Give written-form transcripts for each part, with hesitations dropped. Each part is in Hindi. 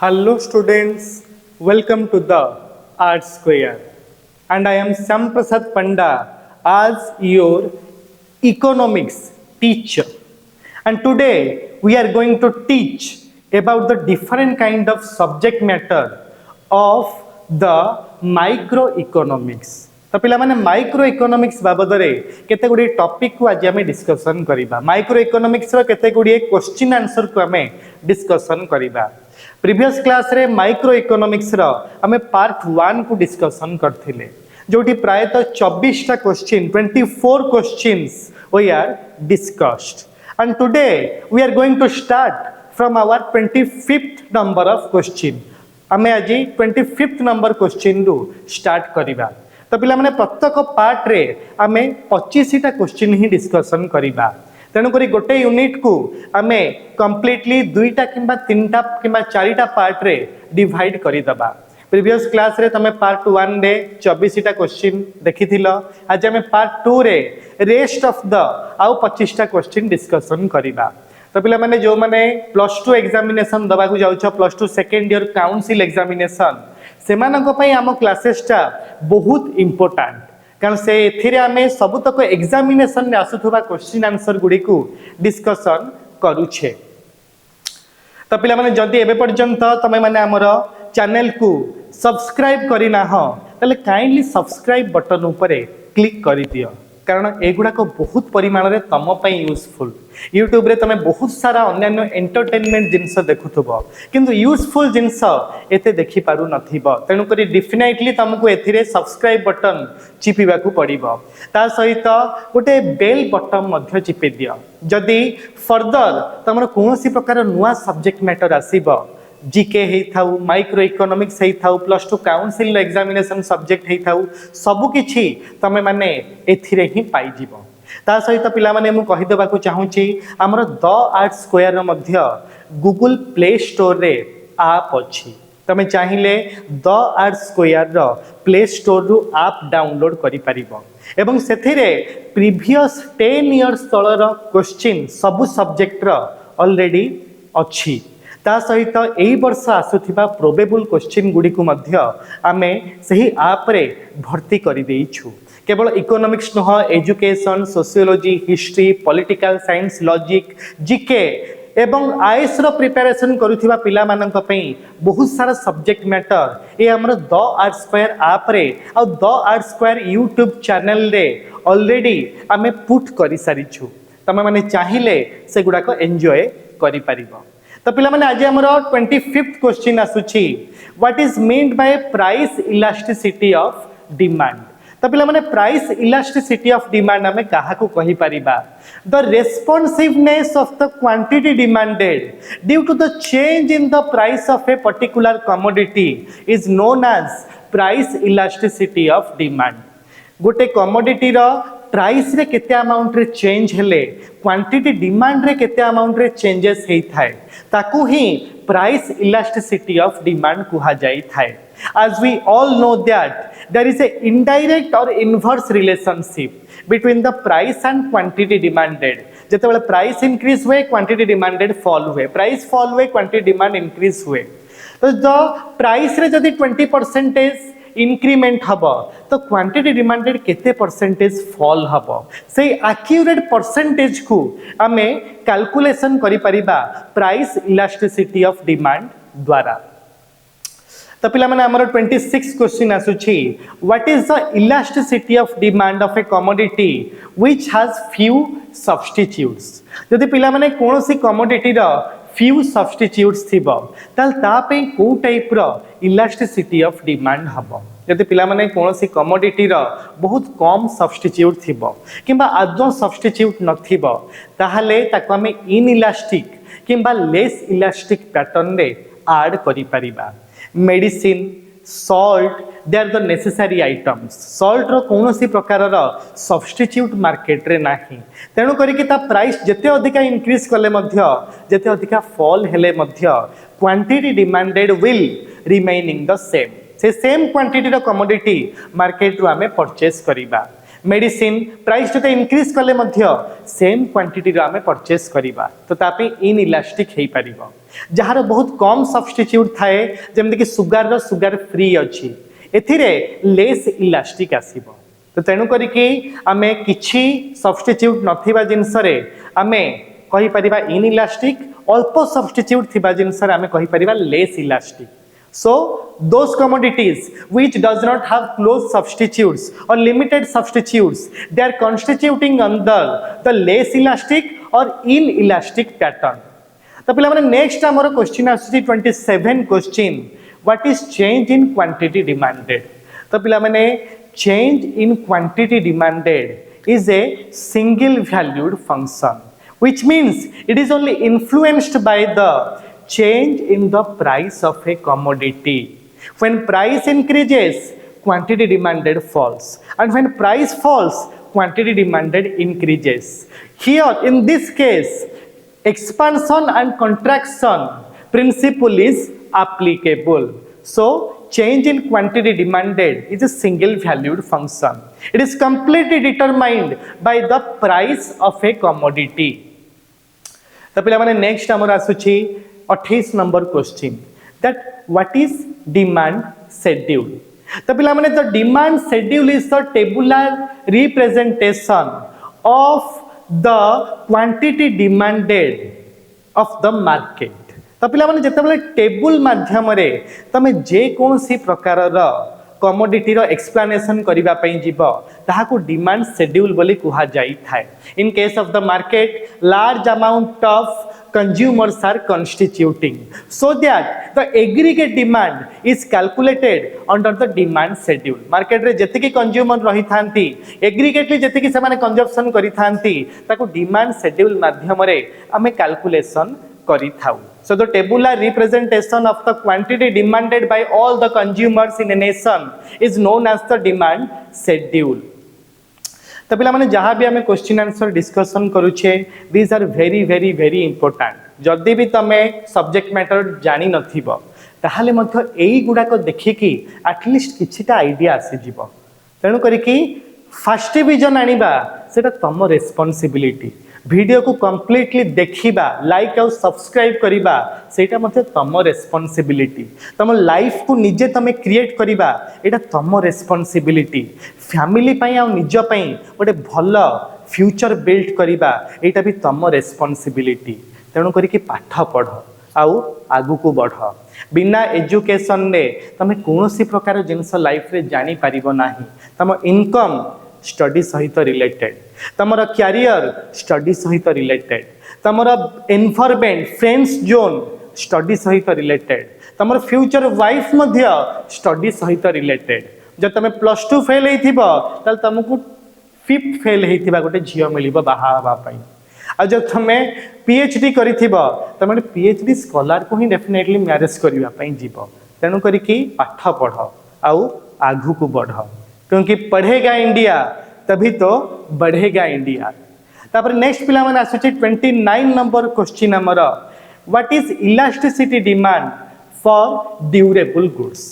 Hello students, welcome to the Art Square and I am Shyam Panda as your economics teacher, and today we are going to teach about the different kind of subject matter of the microeconomics. तो पिला माने माइक्रो इकोनॉमिक्स बाबद रे केते गुडी टॉपिक को आज हमें डिस्कशन करिबा। माइक्रो इकोनॉमिक्स रो केते गुडी क्वेश्चन आंसर को हमें डिस्कशन करिबा। प्रीवियस क्लास रे माइक्रो इकोनॉमिक्स रो हमें पार्ट 1 को डिस्कशन करथिले, जोटी प्राय तो 24 टा question 24 questions we are discussed, and today we are going to start from our 25th number of question. हमें आज 25th नंबर क्वेश्चन रु स्टार्ट करिबा। तो पिला माने प्रत्येक पार्ट रे आमे 25 टा क्वेश्चन ही डिस्कशन करिबा। तेणु करी गोटे यूनिट को आमे कंप्लीटली 2टा किंबा 3टा किंबा 4टा पार्ट रे डिवाइड करि दबा। प्रीवियस क्लास रे तमे पार्ट 1 रे 24 टा क्वेश्चन देखिथिलो। आज हमें पार्ट 2 रे रेस्ट ऑफ द आउ 25 टा क्वेश्चन डिस्कशन करिबा। तो पिला माने जो माने प्लस 2 एग्जामिनेशन दबा को जाउछ, plus 2 second year council examination, सेमानक पई आम क्लासेसटा बहुत इंपोर्टेंट, कारण से एथिरे आमे सबुतक एग्जामिनेशन ने आसुथबा क्वेश्चन आंसर गुडी को डिस्कशन करूछे। तो पिला माने जदी एबे पर्यंत तमे माने हमर चैनल को सब्सक्राइब करिना हो तले काइंडली सब्सक्राइब बटन ऊपर क्लिक करि दियो, कारण एगुडा को बहुत परिमाण रे तम पई यूजफुल। यूट्यूब रे तमे बहुत सारा अन्य एंटरटेनमेंट जिंस देखुथबो, किंतु यूजफुल जिंस एते देखि पारु नथिबो। तेनु करी डेफिनेटली तुमको एथिरे सब्सक्राइब बटन चिपिबा को पड़िबो। ता सहित गोटे बेल बटन मध्य चिपि दियो, जदी फर्दर तमरो कोनोसी प्रकार नुवा सब्जेक्ट मैटर आसीबो, जीके हे थाउ, माइक्रो इकोनॉमिक्स हे थाउ, प्लस 2 काउंसिल एग्जामिनेशन सब्जेक्ट हे थाउ, सबु किछि तमे माने एथिरे ही पाई जिवो। ता सहित पिला माने मु कहि देबा को चाहूची, हमर द आर्ट स्क्वायर रो मध्य गूगल प्ले स्टोर रे ऐप अछि। तमे चाहिले द आर्ट स्क्वायर रो प्ले स्टोर रु ऐप डाउनलोड करि परिबो, एवं सेथिरे प्रीवियस 10 इयर्स तळर क्वेश्चन सबु सब्जेक्ट रो ऑलरेडी अछि। ता सहित एई वर्ष आसुथिबा प्रोबेबल क्वेश्चन गुडी को मध्य आमे सही ऐप रे भर्ती करि देइछु। केवल इकोनॉमिक्स नह, education, sociology, history, political science, logic, GK एवं आईएएस रो प्रिपरेशन करूथिबा पिला मानक पई बहुत सारा सब्जेक्ट मैटर ए हमर द आर्ट स्क्वायर ऐप रे आ the art square YouTube channel रे ऑलरेडी आमे पुट करि सारिछु। तमे माने चाहिले से गुडा को एन्जॉय करि परिबो। तो पिला माने आज हमर 25th क्वेश्चन आसुची, what is meant bye price elasticity of demand. तो पिला माने प्राइस इलास्टिसिटी ऑफ डिमांड हमें कहा को कहि परिबा, the responsiveness of the quantity demanded due to the change in the price of a particular commodity is known as price elasticity of demand. गोटे कमोडिटी रो प्राइस रे केते अमाउंट रे चेंज हेले क्वांटिटी डिमांड रे केते अमाउंट रे चेंजेस हेई थाए, ताकू ही प्राइस इलास्टिसिटी ऑफ डिमांड कुहा जाई थाए। As we all know that there is a indirect or inverse relationship between the price and quantity demanded. जते बेले प्राइस इंक्रीज हुए क्वांटिटी डिमांडेड फॉल हुए, प्राइस फॉल हुए क्वांटिटी डिमांड इंक्रीज हुए। तो द प्राइस रे जदी 20% इंक्रीमेंट हबो तो क्वांटिटी डिमांडेड केते परसेंटेज फॉल हबो, से एक्यूरेट परसेंटेज को हमें कैलकुलेशन करि परिबा प्राइस इलास्टिसिटी ऑफ डिमांड द्वारा। तो पिला माने हमर 26 क्वेश्चन आसुची, what is the elasticity of demand of a commodity which has few substitutes. जदि पिला माने कोनोसी कमोडिटी रो फ्यू सब्स्टिट्यूट्स थिबो ताल ता पे को टाइप रो इलास्टिसिटी ऑफ डिमांड हबो। जदि पिला माने कोनोसी कमोडिटी रो बहुत कम सब्स्टिट्यूट थिबो किंबा आदो सब्स्टिट्यूट नथिबो, ताहाले ताको हमें इनइलास्टिक किंबा लेस इलास्टिक पैटर्न रे ऐड करि परिबा। Medicine, salt, they are the necessary items. Salt रो कोनोसी प्रकार रो सब्स्टिट्यूट मार्केट रे नाही, तेणु करी कि ता प्राइस जेते अधिका इंक्रीज कले मध्य जेते अधिका फॉल हेले मध्य quantity demanded will remaining the same. से सेम क्वांटिटी रो कमोडिटी मार्केट रो हमें परचेस करिबा। मेडिसिन प्राइस जते इंक्रीज कले मध्य सेम क्वांटिटी रो हमें परचेस करिबा, तो तापे इन इलास्टिक हेई परिबो। जार बहुत कम सब्स्टिट्यूट थाए जमती कि सुगार फ्री अच्छी एथिरे लेस इलास्टिक आसीबो तो तेणु करिकी आमे किछि सब्स्टिट्यूट नथिबा जिनसरे आमे कहि परिबा इन इलास्टिक अल्प सब्स्टिट्यूट थिबा जिनसरे आमे कहि परिबा less elastic so those commodities which does not have close substitutes or limited substitutes they are constituting under the less elastic or inelastic pattern तो पिला माने नेक्स्ट हमर क्वेश्चन आसी 27 question what is change in quantity demanded तो पिला माने change in quantity demanded is a single valued function which means it is only influenced by the change in the price of a commodity. When price increases quantity demanded falls and when price falls quantity demanded increases. Here in this case expansion and contraction principle is applicable. So change in quantity demanded is a single valued function. It is completely determined by the price of a commodity. तो पिला माने नेक्स्ट हमर आसुची 28 number question that what is demand schedule. तो पिला माने the demand schedule is the tabular representation of the quantity demanded of the market. तो पिला माने जेतेबेले टेबुल माध्यम रे तमे जे कोनसी प्रकार रा कमोडिटी रो एक्सप्लेनेशन करिबा पई जीव ताहाकू डिमांड शेड्यूल बोली कुहा जाई थाए. इन case of the market large amount of consumers are constituting so that the aggregate demand is calculated under the demand schedule. market रे जति की consumer रही थांती aggregately जति की से माने consumption करी थांती ताको demand schedule माध्यम रे हमें calculation करी थाउ. So the tabular representation of the quantity demanded by all the consumers in a nation is known as the demand schedule. तो पिला माने जहाँ भी हमें क्वेश्चन आंसर डिस्कशन करूछे these are very very very important. जदि भी तमे सब्जेक्ट मैटर जानी नथिबो ताहाले मध्य एई गुडा को देखिकी एटलिस्ट किछिटा आइडिया आसी जीवो. तेणु करिकी फर्स्ट डिवीजन आनिबा सेटा तम रेस्पोंसिबिलिटी. वीडियो को कंप्लीटली देखिबा लाइक और सब्सक्राइब करिबा सेटा मते तम रेस्पोंसिबिलिटी. तम लाइफ को निजे तमे क्रिएट करिबा एटा तम रेस्पोंसिबिलिटी. फैमिली पई आ निज पई गोटे भल फ्यूचर बिल्ड करिबा एटा भी तम रेस्पोंसिबिलिटी. तेणु करिकी पाठ पढ़ आउ आगु को बढ़. बिना एजुकेशन ने तमे कोनोसी प्रकार जिंस लाइफ रे जानी परिबो नाही. तम इनकम स्टडी सहित रिलेटेड, तमर कैरियर स्टडी सहित रिलेटेड, तमर एनवायरनमेंट फ्रेंड्स जोन स्टडी सहित रिलेटेड, तमर फ्यूचर वाइफ मध्य स्टडी सहित रिलेटेड. जब तुम +2 फेल हेथिबो तल तुमको 5th फेल हेथिबा गोटे झियो मिलिबो बाहा हबा पई. आ जब तुमे पीएचडी करिथिबो तुम पीएचडी स्कॉलर को ही डेफिनेटली मैरिज करिवा पई जीवो. तेणु करिकी पाठ पढ़ आउ आगु को बढ़ क्योंकि पढ़ेगा इंडिया तभी तो बढ़ेगा इंडिया. तापर नेक्स्ट पिला माने आसुची 29 नंबर क्वेश्चन हमर what is elasticity demand for durable goods.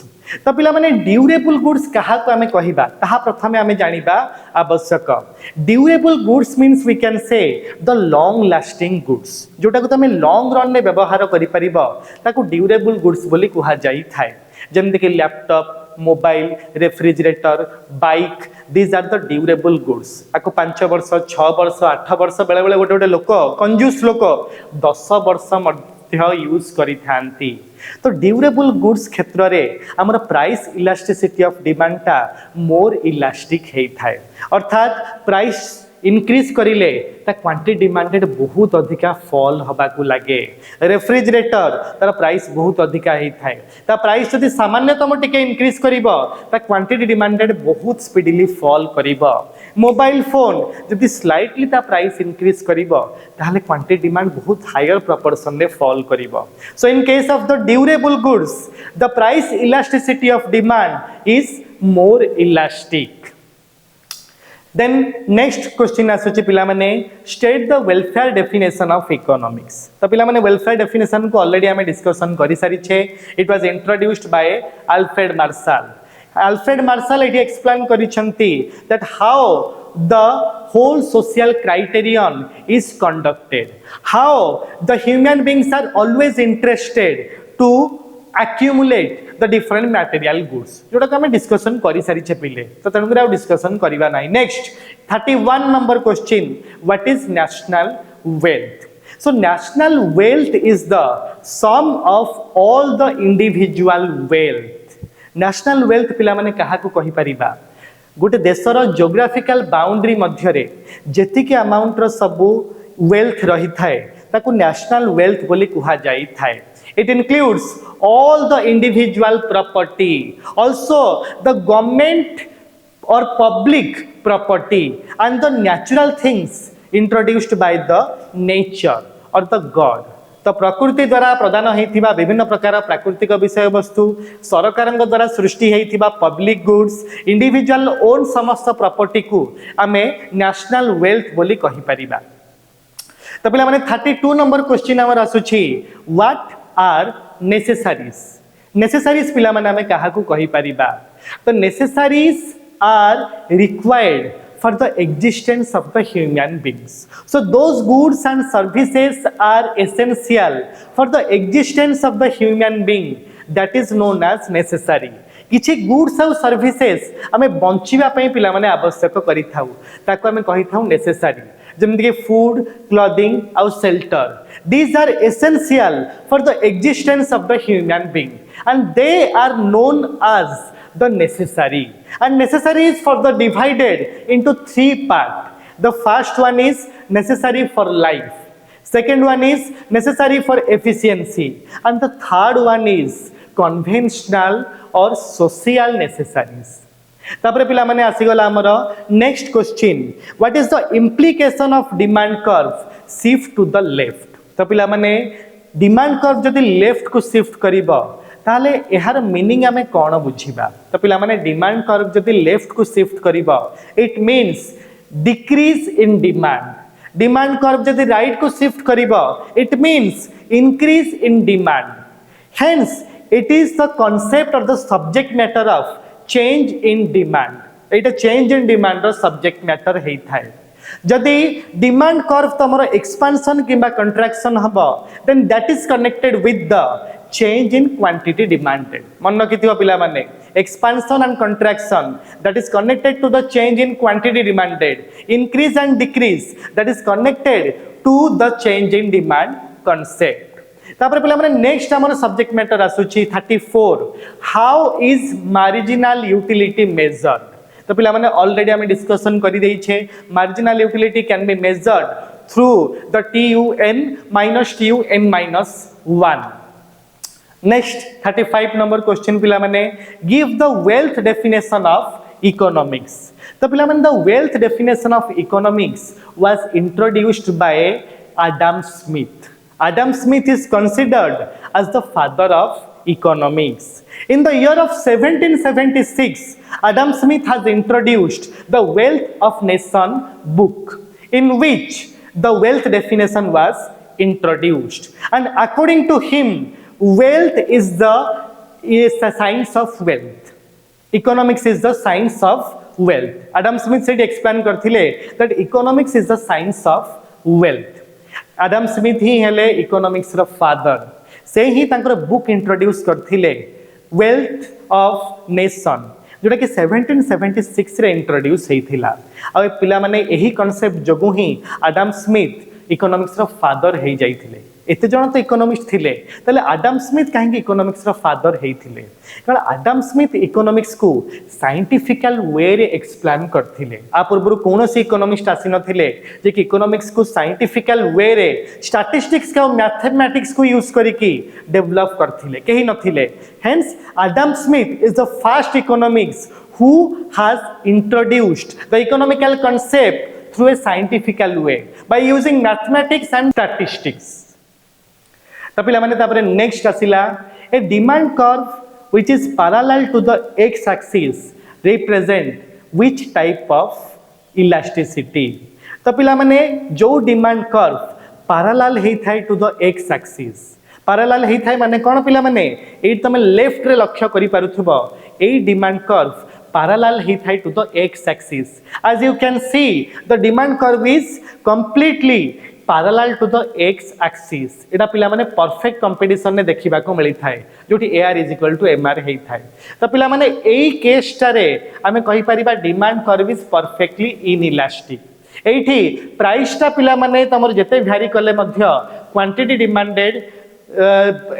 तो पिला माने ड्यूरेबल गुड्स कहा को हमें कहिबा ताहा प्रथमे हमें जानिबा आवश्यक. Durable goods means we can say the long lasting goods जोटा को तमे लॉन्ग रन में व्यवहार करि परिबो ताको ड्यूरेबल गुड्स बोली कुहा जाई थाए. जेमते कि laptop, mobile, refrigerator, bike these are the durable goods. आको 5 वर्ष 6 वर्ष 8 वर्ष बेले बेले गोटे गोटे लोक कंजूस लोक 10 वर्ष मध्य यूज करि थांती. तो ड्यूरेबल गुड्स क्षेत्र रे हमर प्राइस इलास्टिसिटी ऑफ डिमांड ता मोर इलास्टिक हेई थाए. अर्थात प्राइस इनक्रीज करिले ता क्वांटिटी डिमांडेड बहुत अधिका फॉल हबा को लागे. रेफ्रिजरेटर तार प्राइस बहुत अधिका हेई थाए. ता प्राइस जदि सामान्यतम टिके इनक्रीज करिवो ता क्वांटिटी डिमांडेड बहुत स्पीडली फॉल करिवो. मोबाइल फोन जदि स्लाइटली ता प्राइस इनक्रीज करिवो ताहले क्वांटिटी डिमांड बहुत हायर प्रोपोर्शन में फॉल करिवो. So in case of the durable goods the price elasticity of demand is more elastic. Then next question आसुची पिला माने state the welfare definition of economics. तो पिला माने welfare definition को ऑलरेडी हमें डिस्कशन करि सारी छे. It was introduced by Alfred Marshall. Alfred Marshall एटी एक्सप्लेन करिसंती that how the whole social criterion is conducted, how the human beings are always interested to accumulate the different material goods, जोटा को हमें डिस्कशन करी सारी पिले तो तेणुक आउ डिस्कशन करवा ना. Next 31 number question, what is national wealth? So national wealth is the sum of all the individual wealth. National wealth पिला माने कहा को कहि परिबा गोटे देशर जियोग्राफिकल बाउंड्री मध्य रे जेतिके अमाउंट रो सब वेल्थ रही थाए ताकू नेशनल वेल्थ बोली कुहा जाई थाए. It includes all the individual property, also the government or public property and the natural things introduced by the nature or the God. तो प्रकृति द्वारा प्रदान होइथिबा विभिन्न प्रकार प्राकृतिक विषय वस्तु, सरकार द्वारा सृष्टि होइथिबा पब्लिक गुड्स, इंडिविजुअल ओन समस्त प्रॉपर्टी को आमे नेशनल वेल्थ बोली कहि परिबा. तो पिला माने 32 नंबर क्वेश्चन हमर आसुछि, व्हाट आर नेसेसरीज? नेसेसरीज पिला माने आमे काहा को कहि परिबा? तो necessaries are required for the existence of the human beings. So those goods and services are essential for the existence of the human being, that is known as necessary. किछि गुड्स और सर्विसेस आमे बंचिबा पई पिला माने आवश्यक करि थाउ ताको आमे कहि थाउ नेसेसरी, जेमति के फूड, क्लॉथिंग और shelter. These are essential for the existence of the human being and they are known as the necessary. And necessary is further divided into three parts. The first one is necessary for life, second one is necessary for efficiency, and the third one is conventional or social necessaries. तापरे पिला माने आसीगला हमर next question, what is the implication of demand curve shift to the left? तो पिला माने डिमांड कर्व जदि लेफ्ट को शिफ्ट करिबो ताले एहार मीनिंग आमे कोन बुझिबा? तो पिला माने डिमांड कर्व जदि लेफ्ट को शिफ्ट करिबो it means decrease in demand. Demand curve जदि राइट को शिफ्ट करिबो it means increase in demand. Hence it is the concept और the subject matter of change in demand. एटा चेंज इन डिमांड रो सब्जेक्ट मैटर हेई थाए. जदि डिमांड कर्व तमरो एक्सपेंशन किबा कंट्रैक्शन हबो then that is connected with the change in quantity demanded. मन रखिथिबा पिला माने expansion and contraction that is connected to the change in quantity demanded, increase and decrease that is connected to the change in demand concept. तापर पिला माने नेक्स्ट हमर सब्जेक्ट मैटर आसुची 34, how is marginal utility measured? तो पिला माने ऑलरेडी हम डिस्कशन करि देइ छे, marginal utility can be measured through the TUN minus TUN minus 1. Next 35 number question पिला माने give the wealth definition of economics. तो पिला माने the wealth definition of economics was introduced by Adam Smith. Adam Smith is considered as the father of economics. In the year of 1776, Adam Smith has introduced the Wealth of Nation book, in which the wealth definition was introduced. And according to him, wealth is the science of wealth. Economics is the science of wealth. Adam Smith said explain करथिले that economics is the science of wealth. Adam Smith ही हेले economics रो father. से ही तांकर बुक इंट्रोड्यूस करथिले wealth of nation, जोटा कि 1776 रे इंट्रोड्यूस हेइथिला. आ पिला माने एही कांसेप्ट जगु ही आडम स्मिथ इकोनॉमिक्स रो फादर हे जाइथिले. एते जण तो इकोनॉमिस्ट थिले तले आडम स्मिथ काहे इकोनॉमिक्स रो फादर हेइथिले? कारण आडम स्मिथ इकोनॉमिक्स को साइंटिफिकल वे रे एक्सप्लेन करथिले. आ पूर्व कोनोसी इकोनॉमिस्ट आसी नथिले जे कि इकोनॉमिक्स को साइंटिफिकल वे रे स्टैटिस्टिक्स का मैथमेटिक्स को यूज करिकि डेवलप करथिले, केही नथिले. Hence Adam Smith is the first economics who has introduced the economical concept through a scientific way by using mathematics and statistics. तो पिला माने तापरे नेक्स्ट आसिला ए demand curve which is parallel to the x axis represent which type of elasticity. तो पिला माने जो डिमांड कर्व पैरेलल हे थाय to the x axis, parallel हे थाय माने कोन पिला माने ए तमे लेफ्ट रे लक्ष्य करि पारुथबो ए डिमांड कर्व parallel ही थाई to the x axis. As you can see, the demand curve is completely parallel to the x axis. एटा पिला माने परफेक्ट कंपटीशन ने देखिबा को मिली थाए जोटी AR is equal to MR हे थाए. तो पिला माने एई केस टारे आमे कहि परिबा demand curve is perfectly inelastic. एठी प्राइस टा पिला माने तमर जते भ्यारी कले मध्य क्वांटिटी डिमांडेड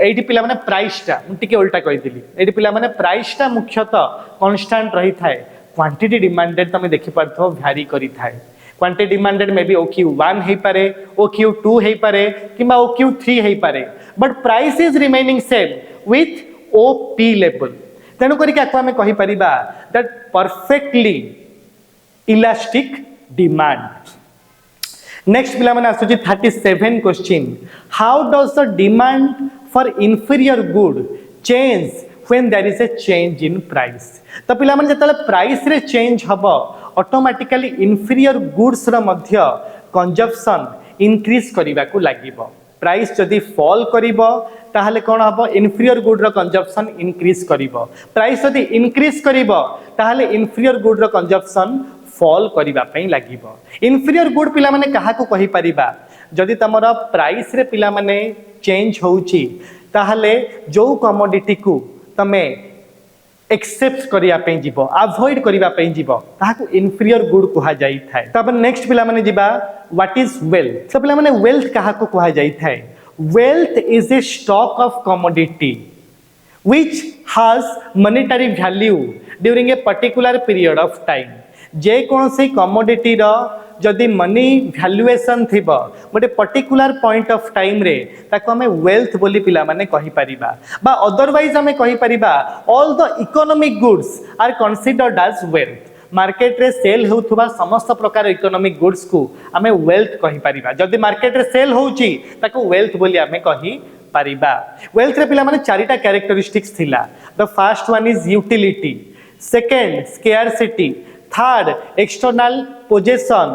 एठी पिला माने प्राइस टा टिके उल्टा कहि दिली. एठी पिला माने प्राइस टा मुख्यतः कांस्टेंट रही थाए. क्वांटिटी डिमांडेड तमे देखि परथो भ्यारी करी थाए. Quantity demanded may be OQ1 हे पारे, OQ2 हे पारे किबा OQ3 हे पारे, but price is remaining same with OP level. तेनु करी के आमे कहि परिबा that perfectly elastic demand. Next पिला माने आसुची 37 question. How does the demand for inferior good change when there is a change in price. तो पिला माने जतले प्राइस रे चेंज हबो ऑटोमेटिकली इंफीरियर गुड्स रा मध्य कंजप्शन इंक्रीज करिबा को लागिबो. प्राइस जदि फॉल करिबो ताहले कोन हबो इंफीरियर गुड रा कंजप्शन इंक्रीज करिबो. प्राइस जदि इंक्रीज करिबो ताहले इंफीरियर गुड रा कंजप्शन फॉल करिबा पई लागिबो. इंफीरियर गुड पिला माने काहा को कहि परिबा जदि तमरा प्राइस रे पिला माने चेंज होउची ताहले जो कमोडिटी को तमे एक्सेप्ट करिया पे जीवो अवॉइड करिया पे जीवो ताहाकू इंफीरियर गुड कहा जाई थाए. तब नेक्स्ट पिला माने जीवा व्हाट इज वेल्थ. तो पिला माने वेल्थ कहा को कहा जाई थाए. Wealth is a stock of commodity which has monetary value during a particular period of time. जे कौन से कमोडिटी रो जदि मनी वैल्यूएशन थिबो गोटे पर्टिकुलर पॉइंट ऑफ टाइम रे ताको हमें वेल्थ बोली पिला माने कहि परिबा बा अदरवाइज हमें कहि परिबा all the economic goods are considered as wealth. Market रे सेल होउथबा समस्त प्रकार इकोनॉमिक गुड्स को हमें वेल्थ कहि परिबा. जदि मार्केट रे सेल होउची ताको वेल्थ बोली हमें कहि परिबा. वेल्थ रे पिला माने चारिटा कैरेक्टरिस्टिक्स थिला. The first one is utility, second scarcity, third external possession,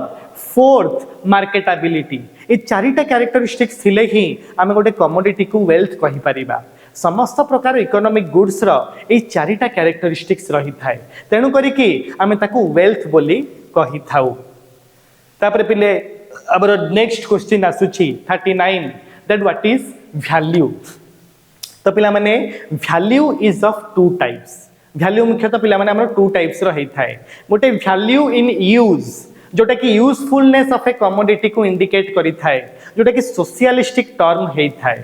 fourth marketability. ये चारिटा कैरेक्टरिस्टिक्स थिले ही आमे गोटे कमोडिटी को वेल्थ कहि परिबा. समस्त प्रकार इकोनॉमिक गुड्स रो ए चारिटा कैरेक्टरिस्टिक्स रही थाए. तेनु करी कि आमे ताको वेल्थ बोली कहि थाउ. तापर पिले अबर नेक्स्ट क्वेश्चन आसुची 39 दैट व्हाट इज वैल्यू. तो पिला माने value is of two types. Value मुख्यतः पिला माने हमर टू टाइप्स रो हेइ थाए. गोटे वैल्यू इन यूज जोटा कि यूजफुलनेस ऑफ ए कमोडिटी को इंडिकेट करि थाए जोटा कि सोशियलिस्टिक टर्म हेइ थाए.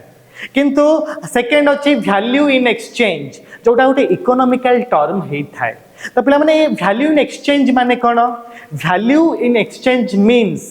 किंतु सेकंड अछि वैल्यू इन एक्सचेंज जोटा गोटे इकोनॉमिकल टर्म हेइ थाए. तो पिला माने वैल्यू इन एक्सचेंज माने कोन. Value in exchange means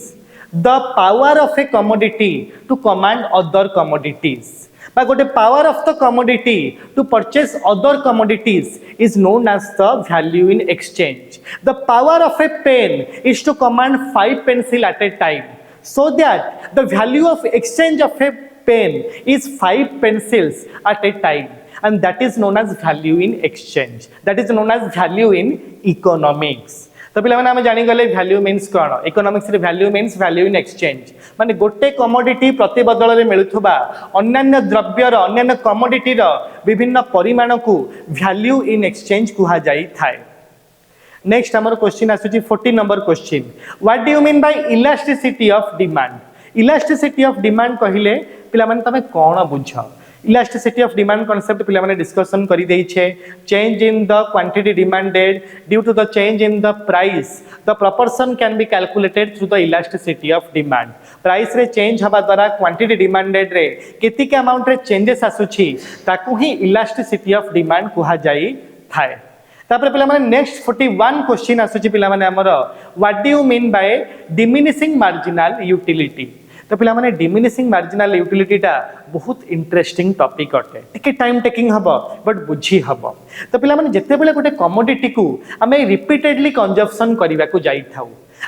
the power of a commodity to command other commodities. But गोटे power of the commodity to purchase other commodities is known as the value in exchange. The power of a pen is to command 5 pencil at a time, so that the value of exchange of a pen is 5 pencils at a time, and that is known as value in exchange. That is known as value in economics. तो पिला माने हम जानि गले वैल्यू मीन्स कोन. इकोनॉमिक्स रे value means value in exchange माने गोटे कमोडिटी प्रति बदल रे मिलुथबा अन्य द्रव्य रो अन्य कमोडिटी रो विभिन्न परिमाण को वैल्यू इन एक्सचेंज कुहा जाई थाए. नेक्स्ट हमर क्वेश्चन आसुची 40 number question. What do you mean bye elasticity of demand. Elasticity of demand कहिले पिला माने तमे कोन बुझ. इलास्टिसिटी ऑफ डिमांड कॉन्सेप्ट पिला माने डिस्कशन करि देइ छे. Change in the quantity demanded due to the change in the price the proportion can be calculated through the elasticity of demand. Price रे चेंज हबा द्वारा क्वांटिटी डिमांडेड रे केतिक अमाउंट रे चेंजेस आसुची ताकू ही इलास्टिसिटी ऑफ डिमांड कुहा जाई थाए. तापर पिला माने नेक्स्ट 41 क्वेश्चन आसुची पिला माने हमर what do you mean bye diminishing marginal utility. तो पिला माने डिमिनिशिंग मार्जिनल यूटिलिटी टा बहुत इंटरेस्टिंग टॉपिक अटे. टिके टाइम टेकिंग हबो बट बुझी हबो. तो पिला माने जते बेले गोटे कमोडिटी को हमें रिपीटेडली कंजप्शन करिवा को जाई थाउ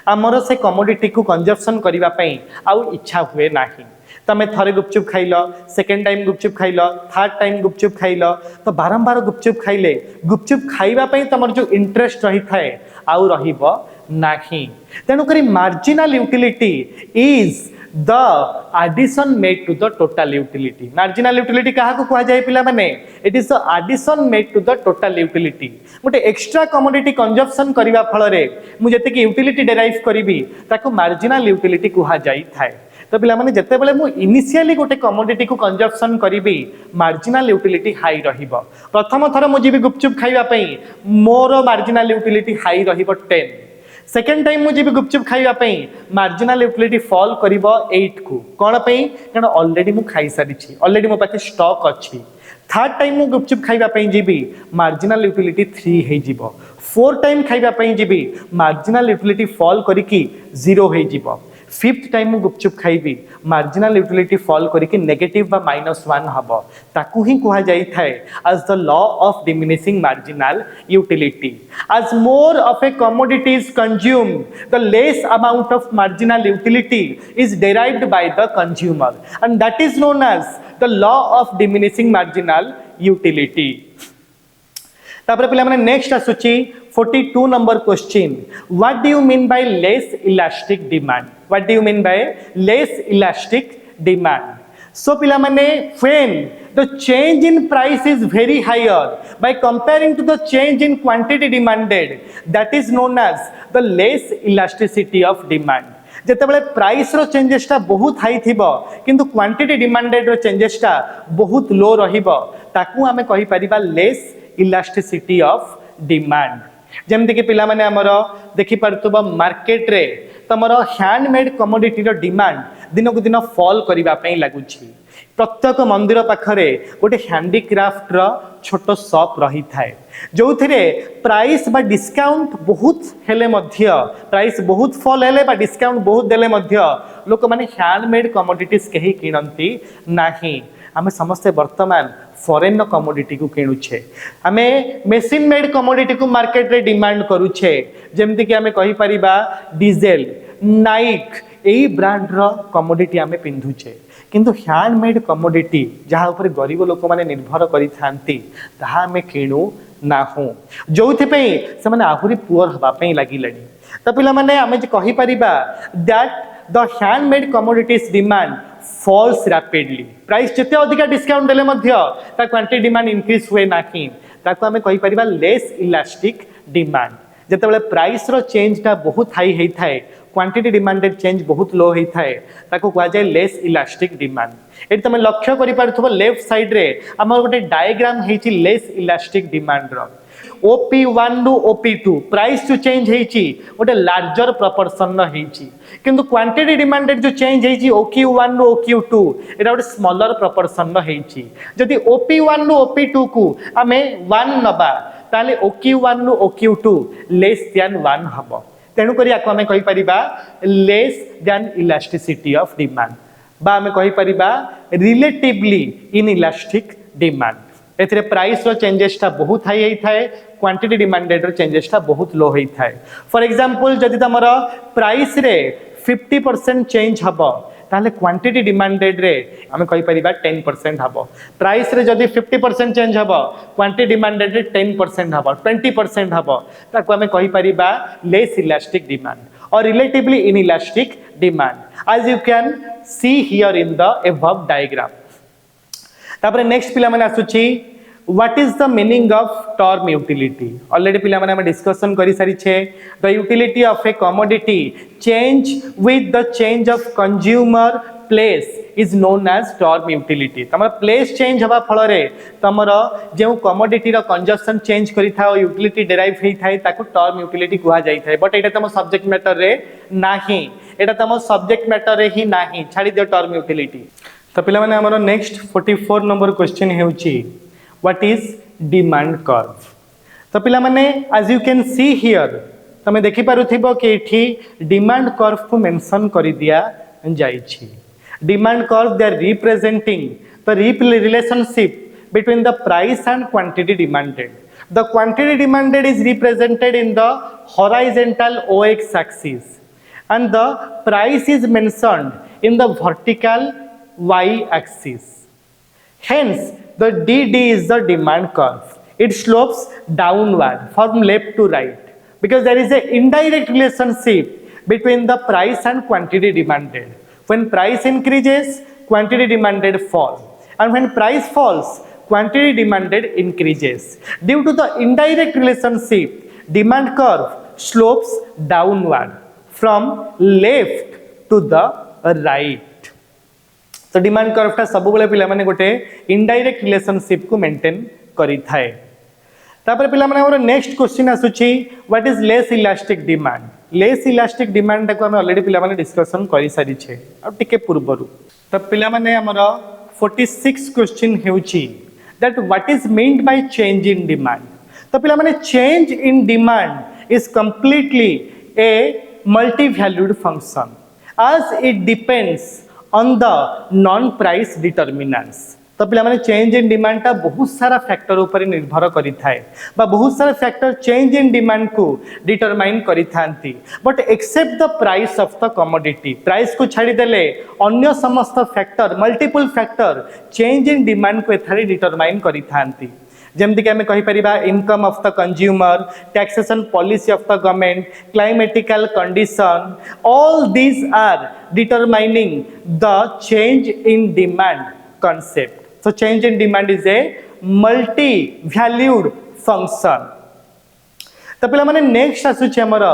हमर से कमोडिटी को कंजप्शन करिवा पई आउ इच्छा हुए नाही. तमे थरे गुपचुप खाइलो, सेकंड टाइम गुपचुप खाइलो, थर्ड टाइम गुपचुप खाइलो, तो बारंबार गुपचुप खाइले गुपचुप खाइबा पई तमर जो इंटरेस्ट रही थाए आउ रहिबो नाही. तेनु करी marginal utility is the addition made to the total utility. Marginal utility कहा को कहा जाए पिला माने it is the addition made to the total utility. गोटे एक्स्ट्रा कमोडिटी कंजप्शन करबा फल रे मु जते कि यूटिलिटी डेराइव करबी ताको मार्जिनल यूटिलिटी कहा जाई थाए. तो पिला माने जते बेले मु इनिशियली गोटे कमोडिटी को कंजप्शन करबी मार्जिनल यूटिलिटी हाई रहिबो. प्रथम थर मु जीबी गुपचुप खाइबा पई मोर मार्जिनल यूटिलिटी हाई रहिबो 10. सेकेंड टाइम मुझे भी गुपचुप खाइबा पई मार्जिनल यूटिलिटी फॉल करिवो 8 को कोन पई कारण ऑलरेडी मु खाई सारी छी ऑलरेडी मो पाखे स्टॉक अछि. थर्ड टाइम मु गुपचुप खाइबा पई जीबी मार्जिनल यूटिलिटी 3 हे जीवो. फोर्थ टाइम खाइबा पई जीबी मार्जिनल यूटिलिटी फॉल करिकी 0 हे जीवो. फिफ्थ टाइम मु गुपचुप खाइबी मार्जिनल यूटिलिटी फॉल करिकी नेगेटिव बा -1 हबो. ताकू ही कहा जाई थाए as the law of diminishing marginal utility. As more of a commodity is consumed, the less amount of marginal utility is derived by the consumer, and that is known as the law of diminishing marginal utility. तापर पिला माने नेक्स्ट आसुची 42 number question. What do you mean by less elastic demand? What do you mean by less elastic demand? So पिला माने when the change in price is very higher by comparing to the change in quantity demanded, that is known as the less elasticity of demand. जेतेबेले प्राइस रो चेंजेसटा बहुत हाई थिबो किंतु क्वांटिटी डिमांडेड रो चेंजेसटा बहुत लो रहिबो ताकू हमें कहि परिबा लेस इलास्टिसिटी ऑफ डिमांड. जेमति कि पिला माने हमरो देखि परतुबो मार्केट रे तमरो हैंडमेड कमोडिटी रो डिमांड दिनो को दिन फॉल करिबा पई लागुछि. प्रत्येक मंदिर पाखरे गोटे हैंडीक्राफ्ट रो छोटो शॉप रही थाए जो थिरे प्राइस बा डिस्काउंट बहुत हेले मध्य प्राइस बहुत फॉल हेले बा डिस्काउंट बहुत देले मध्य लोक माने हैंडमेड कमोडिटीज केही किनंती नाही. आम समस्ते वर्तमान फॉरेन कमोडिटी को किणुछे. आमे मशीन मेड कमोडिटी को मार्केट रे डिमांड करूछे. जेमति कि आमे कहि परिबा डीजेल, नाइक एई ब्रांड रो कमोडिटी आमे पिंधुछे किंतु हैंडमेड कमोडिटी जहाँ ऊपर गरीब लोक माने निर्भर करि थांती ताहा आमे किणु नाहु जोथि पे से माने आहुरी पुअर हबा पे लागिलानी. तो पिला माने आमे जे कहि परिबा that the handmade commodities demand falls rapidly. Price जिते अधिक डिस्काउंट देले मध्य ता क्वांटिटी डिमांड इंक्रीज हुए नाही ताको आमे कहि परिबा लेस इलास्टिक डिमांड. जेतेबेले प्राइस रो चेंज ता बहुत हाई हेई थाए क्वांटिटी डिमांडेड चेंज बहुत लो हेई थाए ताको कहा जाय लेस इलास्टिक डिमांड. एटी तमे लक्ष्य करि पारथबो लेफ्ट साइड रे हमर गोटे डायग्राम हेची लेस इलास्टिक डिमांड रो. OP1 नु OP2 प्राइस जो चेंज हेची गोटे लार्जर प्रोपोर्शन न हेची किंतु क्वांटिटी डिमांडेड जो चेंज हेची OQ1 नु OQ2 एटा गोटे स्मॉलर प्रोपोर्शन न हेची. जदि OP1 नु OP2 को आमे 1 नबा ताले OQ1 नु OQ2 लेस देन 1 हबो. तेणु करी आको आमे कहि परिबा less than elasticity of demand बा आमे कहि परिबा रिलेटिवली इनइलास्टिक डिमांड. एथिरे प्राइस रो चेंजेस ता बहुत हाई हेई थाए क्वांटिटी डिमांडेड रो चेंजेस ता बहुत लो हेई थाए. फॉर एग्जांपल जदि तमरो प्राइस रे 50% चेंज हबो ताले क्वांटिटी डिमांडेड रे आमे कहि परिबा 10% हबो. प्राइस रे जदि 50% चेंज हबो क्वांटिटी डिमांडेड रे 10% हबो 20% हबो ताको आमे कहि परिबा लेस इलास्टिक डिमांड और relatively inelastic demand as you can see here in the above diagram. तापर नेक्स्ट पिला माने आसुची what is the meaning of term utility. Already पिला माने हम डिस्कशन करि सारी छे. The utility of a commodity change with the change of consumer place is known as term utility. तमर प्लेस चेंज हबा फल रे तमर जे कमोडिटी रो कंजप्शन चेंज करि थाओ यूटिलिटी डेराइव हेई थाए ताको टर्म यूटिलिटी कुहा जाई थाए. बट एटा तम सब्जेक्ट मैटर रे नाही एटा तम सब्जेक्ट मैटर रे ही नाही छाडी दियो टर्म यूटिलिटी. तो पिला माने हमरो नेक्स्ट 44 नंबर क्वेश्चन हेउची व्हाट इज डिमांड कर्व. तो पिला माने as you can see here तमे देखि पारुथिबो कि एठी डिमांड कर्व को मेंशन करि दिया जाई छी. Demand curve they are representing the relationship between the price and quantity demanded. The quantity demanded is represented in the horizontal OX axis and the price is mentioned in the vertical Y axis. Hence the DD is the demand curve. It slopes downward from left to right because there is a indirect relationship between the price and quantity demanded. When price increases, quantity demanded fall, and when price falls, quantity demanded increases. Due to the indirect relationship, demand curve slopes downward from left to the right. तो डिमांड कर्व टा सब बेले पिला माने गोटे इनडायरेक्ट रिलेशनशिप को मेंटेन करि थाए. तापर पिला माने हमर नेक्स्ट क्वेश्चन आसुची what is less elastic demand. Less elastic demand को हम ऑलरेडी पिला माने डिस्कशन करि सारी छे आ टिके पूर्वरु. तो पिला माने हमर 46 क्वेश्चन हेउची that what is meant by change in demand. तो पिला माने change in demand is completely a multi valued function as it depends on the non price determinants. तो पिला माने चेंज इन डिमांड ता बहुत सारा फैक्टर ऊपर निर्भर करि थाए बा बहुत सारा फैक्टर चेंज इन डिमांड को डिटरमाइन करि थांती. But except the price of the commodity, price को छाड़ी देले अन्य समस्त factor multiple factor change in demand को एथारे डिटरमाइन करि थांती. जेमती कि आम कहीपर income of the consumer, taxation policy of the government, climatical condition, all these are determining the change in demand concept. So change in demand is a multi-valued function. तो पिला माने नेक्स्ट आसुचे हमर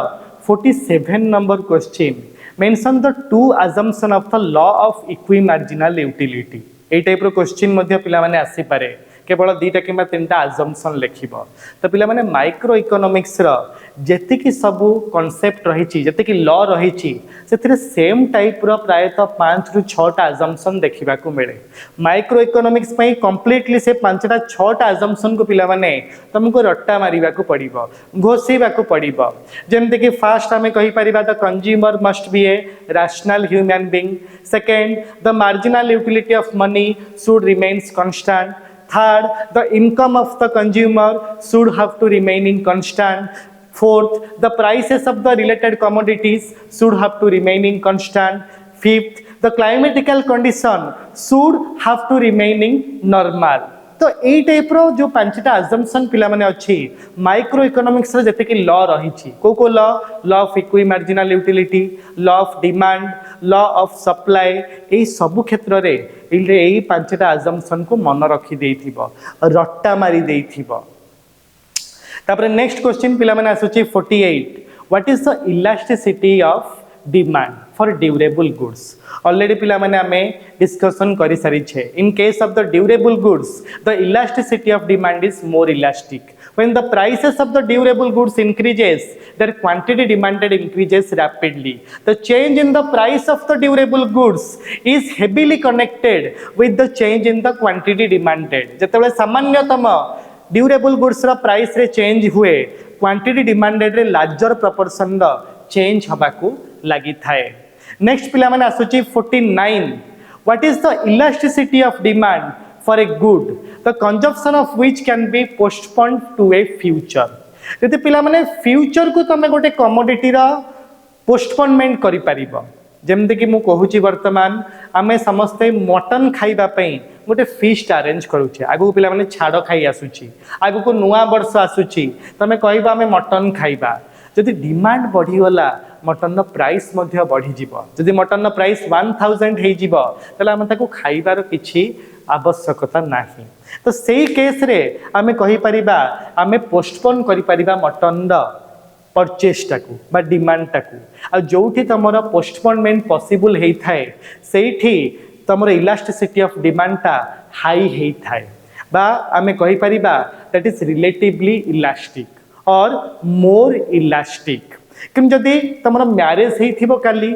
47 number question. Mention the two assumption of the law of equimarginal utility. ए टाइप रो क्वेश्चन मध्ये पिला माने आसी पारे केवल दुईटा कि तीन आजम्पसन लिखब. तो पिला माने माइक्रो इकोनॉमिक्स रो जेतिकी सब कॉन्सेप्ट रही जेतिकी लॉ रही से सेम टाइप रो प्रायतः 5 रु 6 आजम्पसन देखा मिले. माइक्रो इकोनॉमिक्स कंप्लीटली से 5टा 6टा आजम्पसन को पिला माने तुमको रट्टा मारिबा को पड़िबो, घोषिबा को पड़िबो. जेमते कि फर्स्ट हमें कहि परिबा the consumer must be a rational human being. Second, the marginal utility of money should remains constant. Third, the income of the consumer should have to remaining constant. Fourth, the prices of the related commodities should have to remaining constant. Fifth, the climatical condition should have to remaining normal. तो यही टाइप रो जो 5टा assumption पिला माने अछि माइक्रो इकोनॉमिक्स रे जते कि लॉ रही छी को law of equi marginal utility, law of demand, law of supply, एई सब क्षेत्र रे एई 5टा assumption को मन रखी देइथिबो, रट्टा मारी देइथिबो. तापर नेक्स्ट क्वेश्चन पिला माने आसुची 48. What is the elasticity of demand for durable goods. Already पिला माने हमें डिस्कशन करि सारी छे. इन case of the durable goods the elasticity of demand is more elastic. When the prices of the durable goods increases, their quantity demanded increases rapidly. The change in the price of the durable goods is heavily connected with the change in the quantity demanded. जेतेबेले सामान्यतम ड्यूरेबल गुड्स रा प्राइस रे चेंज हुए, क्वांटिटी डिमांडेड रे लार्जर प्रोपोर्शन द चेंज हबाकू लागि थाए. नेक्स्ट पिला माने आसुची 49. What is the elasticity of demand for a good, the consumption of which can be postponed to a future. जति पिला माने फ्यूचर को तमे गोटे कमोडिटी रा पोस्टपोनमेंट करि परिबो. जेमते कि मु कहूची वर्तमान आमे समस्ते मटन खाइबा पई गोटे फीस्ट अरेंज करूचे. आगु पिला माने छाड़ खाई आसुची, आगु को नुआ वर्ष आसुची, तमे कहबा आमे मटन खाइबा. जदि डिमांड बढ़ी गला मटन प्राइस मध्य बढ़ी जीवो. जदि मटन प्राइस 1000 हे जीवो तले हम ताको खाइबार किछि आवश्यकता नाही. तो सेही केस रे आमे कहि परिबा आमे पोस्टपोन करि परिबा मटन द परचेस टाकू बा डिमांड टाकू. आ जोठी तमरा पोस्टपोनमेंट पॉसिबल हेई थाए सेठी तमरा इलास्टिसिटी ऑफ डिमांड ता हाई हेई थाए बा आमे कहि परिबा दैट इज रिलेटिवली इलास्टिक और मोर इलास्टिक. कि जदि तुम मैरेज हो काली,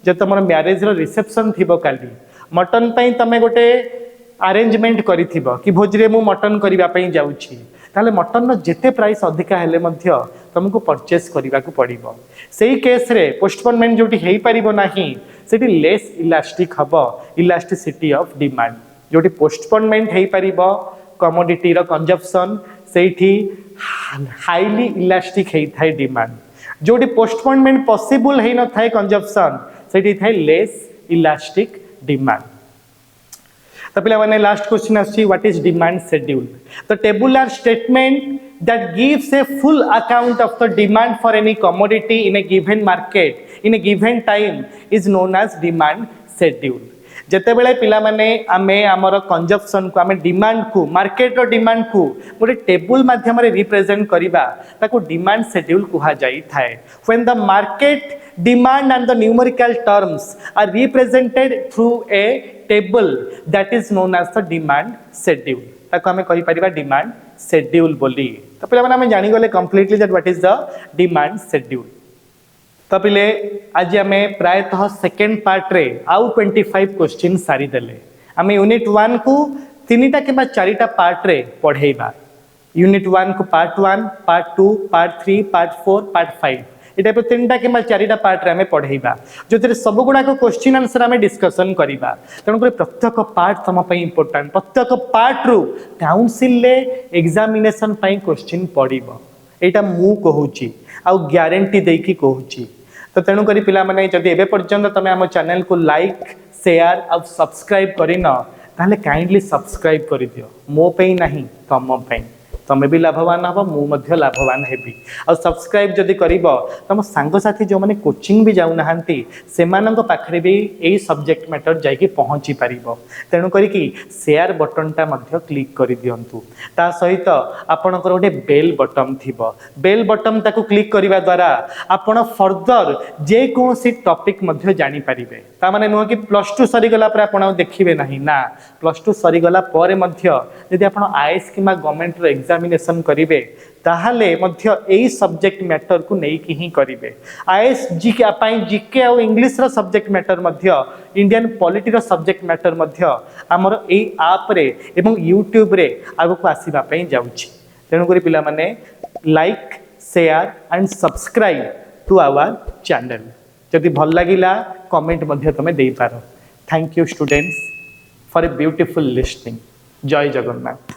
जब तुम मैरेज रिसेप्शन थी काली, मटन पाई तमें गोटे अरेंजमेंट करी कि भोजरे मु मटन करने जाऊँगी, ताले मटन जिते प्राइस अधिका हेले मध्य तुमको परचेस करने को पड़ो. से ही केस रे पोस्टपोनमेंट जोटी हो पारिबो नाही सेठी लेस इलास्टिक हबो इलास्टिसिटी ऑफ डिमांड. जोटी पोस्टपोनमेंट हो पारिबो कमोडिटी रो कंजप्शन सेठी हाईली इलास्टिक है थाए डिमांड. जोटी पोस्टपोनमेंट पॉसिबल है न थाए कंजप्शन सेठी थाए लेस इलास्टिक डिमांड. तो पिला माने लास्ट क्वेश्चन आछि what is demand schedule. The tabular statement that gives a full account of the demand for any commodity in a given market in a given time is known as demand schedule जेतेबेले पिला माने आमे आमर कंजप्शन को आमे डिमांड को मार्केट रो डिमांड को गोटे टेबुल माध्यम रे रिप्रेजेंट करिबा ताको डिमांड शेड्यूल कुहा जाई थाए when the market demand and the numerical terms are represented through a table that is known as the demand schedule ताको आमे कहि परिबा डिमांड शेड्यूल बोली तो पिला माने आमे जानि गले completely that what is the demand schedule तो पिले आज आम प्रायतः सेकेंड पार्ट रे आउ 25 क्वेश्चन सारी देले आम यूनिट 1 को 3टा कि 4टा पार्ट रे पढ़ेबा यूनिट 1 को part 1 part 2 part 3 part 4 part 5 ये टाइप 3टा कि 4टा पार्ट रे आम पढ़ेबा जो सब गुड़ाक क्वेश्चन आंसर आम डिस्कसन करवा तेणुक प्रत्येक पार्ट तुम इंपोर्टाट प्रत्येक पार्ट रु काउंसिल एग्जामिनेशन क्वेश्चन पड़ो यहाँ मु कहूँ आउ ग्यारंटी देकी कहूँ तो तेणुक पिला माने जदि एबे पर्यंत तुम आम चैनल को लाइक शेयर और सब्सक्राइब करिन ताले काइंडली सब्सक्राइब कर दियो मो पे नहीं तुम पे तुम भी लाभवान हम मुझे लाभवान हेबी आ सब्सक्राइब जदि करिबो तुम सांगसाथी जो माने कोचिंग भी जाऊ नाहंती सेमानंग पाखरे भी एई सब्जेक्ट मैटर जाइके पहुंची पारिबो तेणु करी कि शेयर बटनटा मध्य क्लिक करि दियंतु ता सहित आपनकर गोटे बेल बटन थिबो बेल बटन ताकू क्लिक करिबा द्वारा आपण फर्दर जे कोनसी टॉपिक मध्य जानि पारिबे ता माने नुह कि +2 सरी गला पर आपण देखिबे नाही ना +2 सरी गला पर मध्य यदि आपण आईएएस किमा गवर्नमेंट रो एग्जामिनेशन करिवे ताहाले मध्य एई सब्जेक्ट मैटर को नहीं कि ही करिवे आईएएस जीके पाई जीके और इंग्लिश रो सब्जेक्ट मैटर मध्य इंडियन पॉलिटी रो सब्जेक्ट मैटर मध्य हमर एई ऐप रे एवं यूट्यूब रे आगो को आसीबा पई जाउची तेनु करी पिला माने like share and subscribe to our channel जदि भल लागिला कमेंट मध्य तमे देई पारो thank you students for a beautiful listening जय जगन्नाथ।